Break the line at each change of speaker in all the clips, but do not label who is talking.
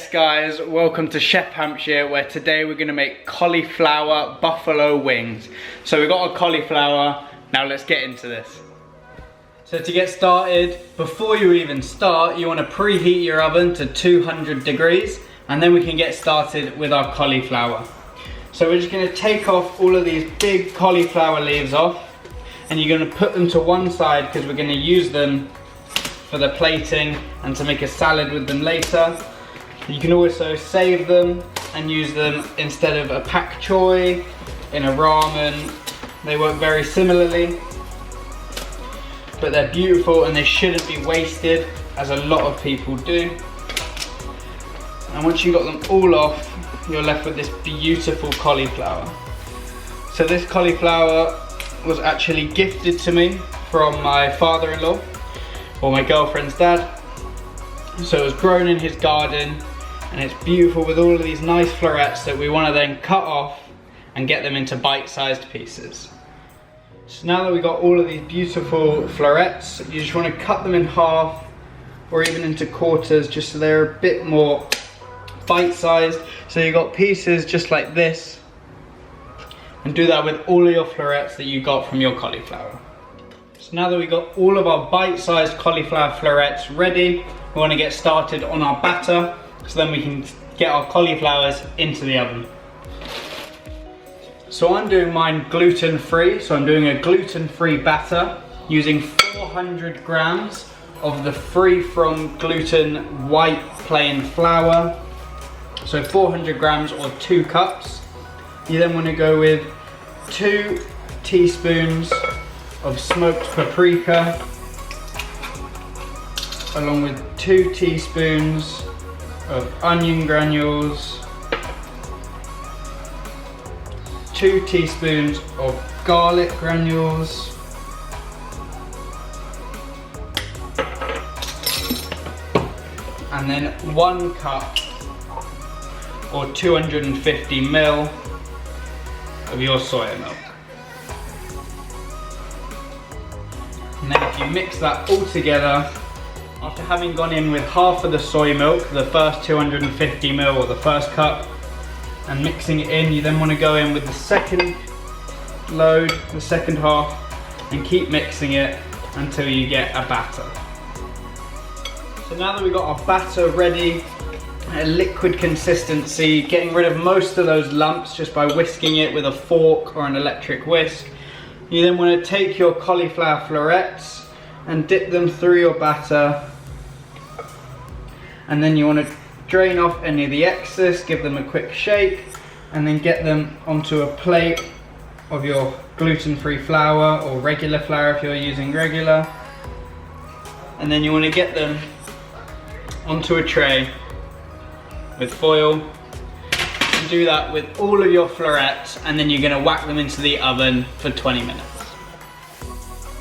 Yes guys, welcome to Chef Hampshire, where today we're going to make cauliflower buffalo wings. So we've got our cauliflower, now let's get into this. So to get started, before you even start, you want to preheat your oven to 200 degrees and then we can get started with our cauliflower. So we're just going to take off all of these big cauliflower leaves off and you're going to put them to one side because we're going to use them for the plating and to make a salad with them later. You can also save them and use them instead of a pak choy in a ramen. They work very similarly, but they're beautiful and they shouldn't be wasted, as a lot of people do. And once you've got them all off, you're left with this beautiful cauliflower. So this cauliflower was actually gifted to me from my father-in-law, or my girlfriend's dad. So it was grown in his garden and it's beautiful with all of these nice florets that we want to then cut off and get them into bite-sized pieces. So now that we've got all of these beautiful florets, you just want to cut them in half or even into quarters just so they're a bit more bite-sized. So you've got pieces just like this, and do that with all of your florets that you got from your cauliflower. So now that we've got all of our bite-sized cauliflower florets ready, we want to get started on our batter so then we can get our cauliflowers into the oven. So I'm doing mine gluten-free, so I'm doing a gluten-free batter using 400 grams of the free from gluten white plain flour. So 400 grams or 2 cups. You then want to go with 2 teaspoons of smoked paprika, along with 2 teaspoons of onion granules, 2 teaspoons of garlic granules, and then 1 cup or 250 ml of your soya milk. And then if you mix that all together, after having gone in with half of the soy milk, the first 250 ml or the first cup, and mixing it in, you then want to go in with the second load, the second half, and keep mixing it until you get a batter. So now that we've got our batter ready, a liquid consistency, getting rid of most of those lumps just by whisking it with a fork or an electric whisk, you then want to take your cauliflower florets and dip them through your batter, and then you want to drain off any of the excess, give them a quick shake, and then get them onto a plate of your gluten-free flour or regular flour if you're using regular. And then you want to get them onto a tray with foil, and do that with all of your florets, and then you're going to whack them into the oven for 20 minutes.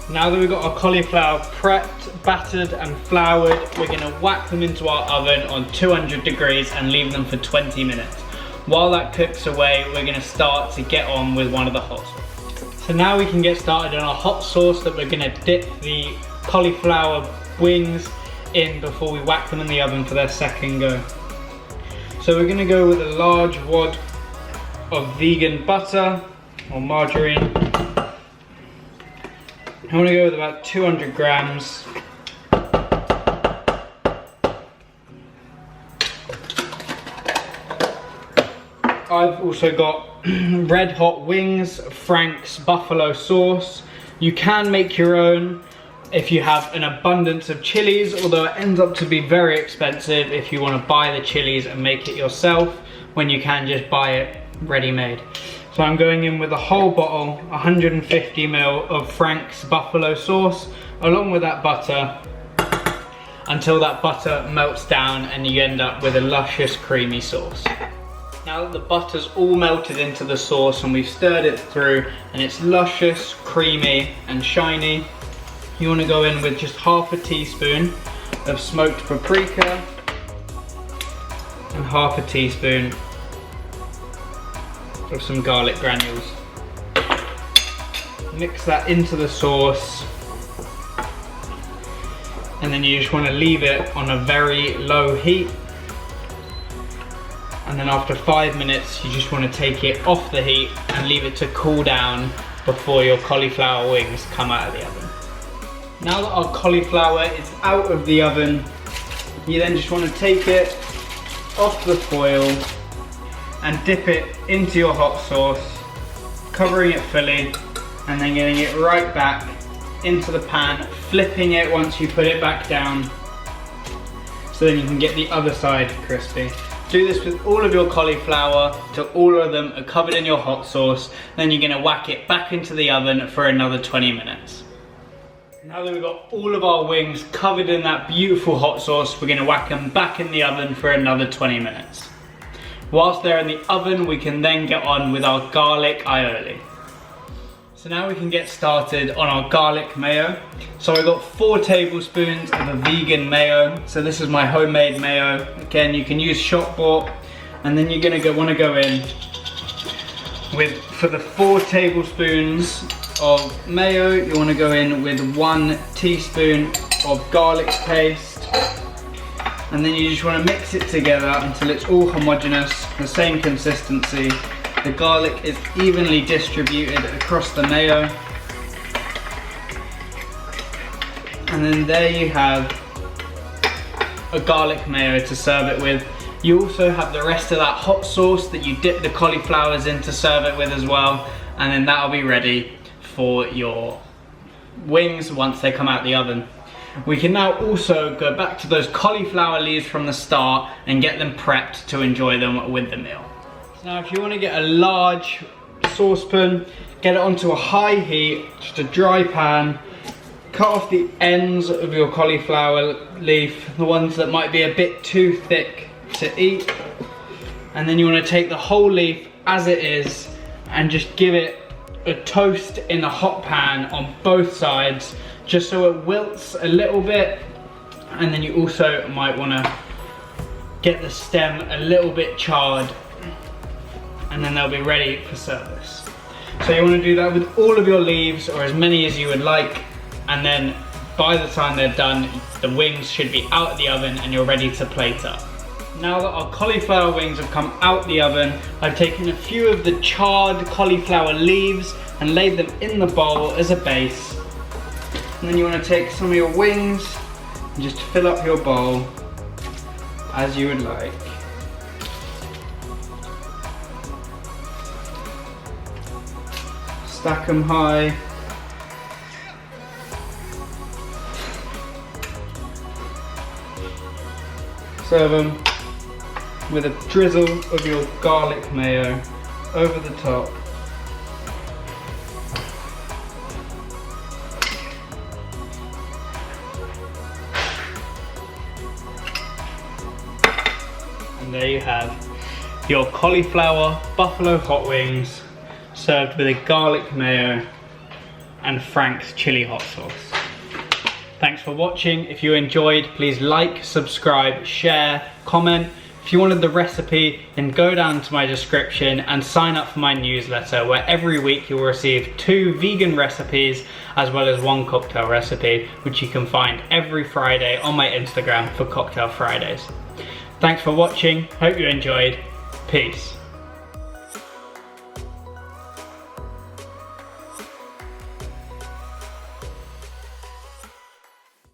Now that we've got our cauliflower prepped, battered and floured, we're going to whack them into our oven on 200 degrees and leave them for 20 minutes. While that cooks away, we're going to start to get on with one of the hot sauce. So now we can get started on our hot sauce that we're going to dip the cauliflower wings in before we whack them in the oven for their second go. So we're going to go with a large wad of vegan butter or margarine. I want to go with about 200 grams. I've also got Red Hot Wings Frank's buffalo sauce. You can make your own if you have an abundance of chilies, although it ends up to be very expensive if you want to buy the chilies and make it yourself, when you can just buy it ready-made. So I'm going in with a whole bottle, 150 ml of Frank's buffalo sauce, along with that butter, until that butter melts down and you end up with a luscious creamy sauce. Now that the butter's all melted into the sauce and we've stirred it through and it's luscious, creamy and shiny, you want to go in with just half a teaspoon of smoked paprika and half a teaspoon of some garlic granules. Mix that into the sauce, and then you just want to leave it on a very low heat And then after 5 minutes, you just want to take it off the heat and leave it to cool down before your cauliflower wings come out of the oven. Now that our cauliflower is out of the oven, you then just want to take it off the foil and dip it into your hot sauce, covering it fully, and then getting it right back into the pan, flipping it once you put it back down, so then you can get the other side crispy. Do this with all of your cauliflower till all of them are covered in your hot sauce. Then you're gonna whack it back into the oven for another 20 minutes. Now that we've got all of our wings covered in that beautiful hot sauce, we're gonna whack them back in the oven for another 20 minutes. Whilst they're in the oven, we can then get on with our garlic aioli. So now we can get started on our garlic mayo. So I've got 4 tablespoons of a vegan mayo. So this is my homemade mayo. Again, you can use shop bought. And then you're gonna want to go in with, for the 4 tablespoons of mayo, you want to go in with 1 teaspoon of garlic paste. And then you just want to mix it together until it's all homogeneous, the same consistency. The garlic is evenly distributed across the mayo. And then there you have a garlic mayo to serve it with. You also have the rest of that hot sauce that you dip the cauliflowers in to serve it with as well. And then that'll be ready for your wings once they come out the oven. We can now also go back to those cauliflower leaves from the start and get them prepped to enjoy them with the meal. Now if you want to get a large saucepan, get it onto a high heat, just a dry pan, cut off the ends of your cauliflower leaf, the ones that might be a bit too thick to eat, and then you want to take the whole leaf as it is and just give it a toast in a hot pan on both sides, just so it wilts a little bit. And then you also might want to get the stem a little bit charred, and then they'll be ready for service. So you want to do that with all of your leaves, or as many as you would like, and then by the time they're done, the wings should be out of the oven and you're ready to plate up. Now that our cauliflower wings have come out the oven, I've taken a few of the charred cauliflower leaves and laid them in the bowl as a base. And then you want to take some of your wings and just fill up your bowl as you would like. Stack them high. Serve them with a drizzle of your garlic mayo over the top. And there you have your cauliflower buffalo hot wings served with a garlic mayo and Frank's chili hot sauce. Thanks for watching. If you enjoyed, please like, subscribe, share, comment. If you wanted the recipe, then go down to my description and sign up for my newsletter, where every week you'll receive 2 vegan recipes as well as 1 cocktail recipe, which you can find every Friday on my Instagram for Cocktail Fridays. Thanks for watching. Hope you enjoyed. Peace.